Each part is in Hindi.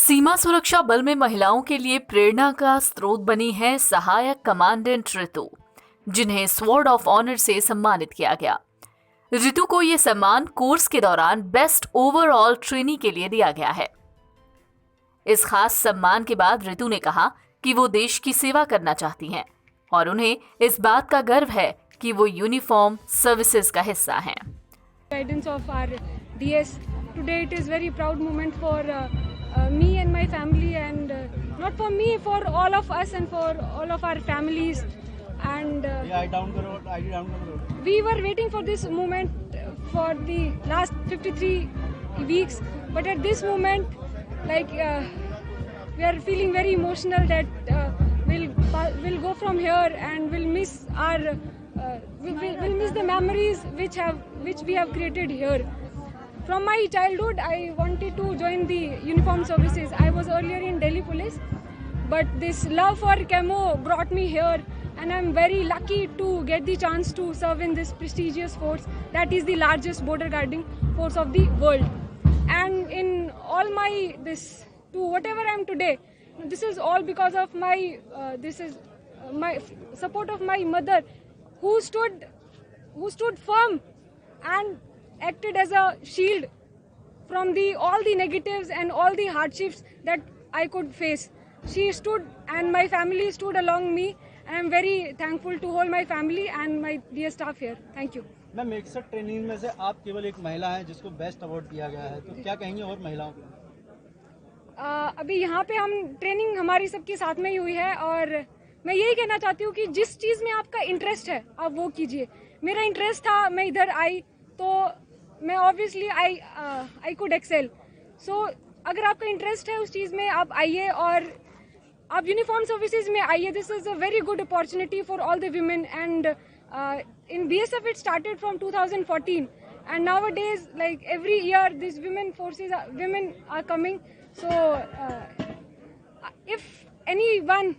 सीमा सुरक्षा बल में महिलाओं के लिए प्रेरणा का स्रोत बनी है सहायक कमांडेंट ऋतु, जिन्हें स्वॉर्ड ऑफ ऑनर से सम्मानित किया गया। ऋतु को यह सम्मान कोर्स के दौरान बेस्ट ओवरऑल ट्रेनी के लिए दिया गया है। इस खास सम्मान के बाद ऋतु ने कहा कि वो देश की सेवा करना चाहती हैं और उन्हें इस बात का गर्व है कि वो यूनिफॉर्म सर्विसेज का हिस्सा हैं। Guidance of our DS. Today it is very proud moment for me and my family, and not for me, for all of us and for all of our families. And we were waiting for this moment for the last 53 weeks, but at this moment, we are feeling very emotional that we'll go from here and we'll miss our. We'll miss the memories which we have created here. From my childhood, I wanted to join the uniform services. I was earlier in Delhi Police, but this love for camo brought me here, and I'm very lucky to get the chance to serve in this prestigious force that is the largest border guarding force of the world. And in all my to whatever I am today, this is all because of my my support of my mother, who stood firm and acted as a shield from all the negatives and all the hardships that I could face. She stood and my family stood along me, and I am very thankful to all my family and my dear staff here. Thank you. Ma'am, 61 training में से आप केवल एक महिला हैं जिसको बेस्ट अवार्ड दिया गया है, तो क्या कहेंगे और महिलाओं को? अभी यहाँ पे हम ट्रेनिंग हमारी सबके साथ में ही हुई है, और मैं यही कहना चाहती हूँ कि जिस चीज़ में आपका इंटरेस्ट है आप वो कीजिए। मेरा इंटरेस्ट था, मैं इधर आई तो मैं ऑब्वियसली आई कुड एक्सेल। सो अगर आपका इंटरेस्ट है उस चीज़ में, आप आइए और आप यूनिफॉर्म सर्विसेज में आइए। This is a very good opportunity for all the women, and in BSF it started from 2014, and nowadays, like every year, these women are coming. So if anyone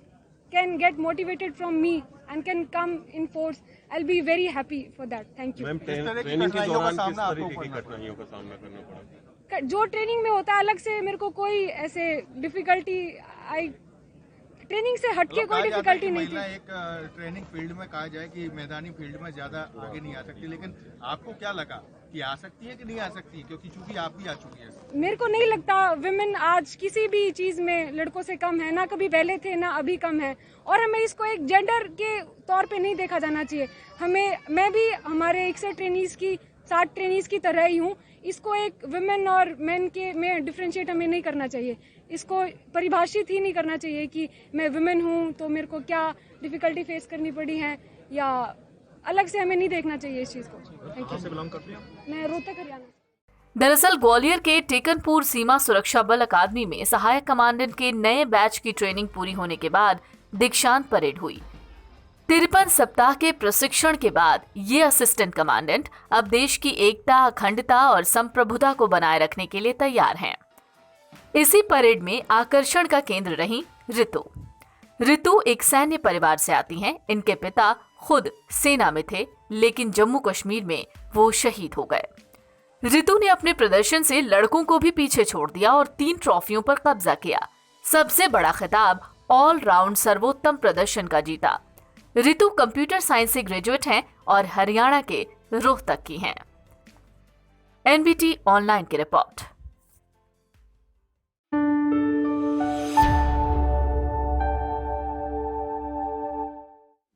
can get motivated from me and can come in force, I'll be very happy for that. Thank you. Ma'am, training के दौरान किस तरीके की कठिनाइयों का सामना करना पड़ा? जो ट्रेनिंग में होता है अलग से मेरे को कोई ऐसे डिफिकल्टी ट्रेनिंग से हटके कोई डिफिकल्टी नहीं थी। एक ट्रेनिंग फील्ड में कहा जाए कि मैदानी फील्ड में ज्यादा आगे नहीं आ सकती, लेकिन आपको क्या लगा कि आ सकती है कि नहीं आ सकती, क्योंकि चूंकि आप भी आ चुकी है? मेरे को नहीं लगता विमेन आज किसी भी चीज में लड़कों से कम है, ना कभी पहले थे ना अभी कम है, और हमें इसको एक जेंडर के तौर पे नहीं देखा जाना चाहिए। मैं भी हमारे 60 ट्रेनीज की तरह ही हूँ। इसको एक विमेन और मेन के में डिफ्रेंशिएट हमें नहीं करना चाहिए, इसको परिभाषित ही नहीं करना चाहिए कि मैं विमेन हूँ तो मेरे को क्या डिफिकल्टी फेस करनी पड़ी है, या अलग से हमें नहीं देखना चाहिए इस चीज को। Thank you. मैं रोहतक, हरियाणा। दरअसल ग्वालियर के टेकनपुर सीमा सुरक्षा बल अकादमी में सहायक कमांडेंट के नए बैच की ट्रेनिंग पूरी होने के बाद दीक्षांत परेड हुई। 53 सप्ताह के प्रशिक्षण के बाद ये असिस्टेंट कमांडेंट अब देश की एकता, अखंडता और संप्रभुता को बनाए रखने के लिए तैयार हैं। इसी परेड में आकर्षण का केंद्र रही ऋतु। ऋतु एक सैन्य परिवार से आती हैं। इनके पिता खुद सेना में थे, लेकिन जम्मू कश्मीर में वो शहीद हो गए। ऋतु ने अपने प्रदर्शन से लड़कों को भी पीछे छोड़ दिया और 3 ट्रॉफियों पर कब्जा किया। सबसे बड़ा खिताब ऑल राउंड सर्वोत्तम प्रदर्शन का जीता। ऋतु कंप्यूटर साइंस से ग्रेजुएट हैं और हरियाणा के रोहतक की हैं। NBT ऑनलाइन की रिपोर्ट।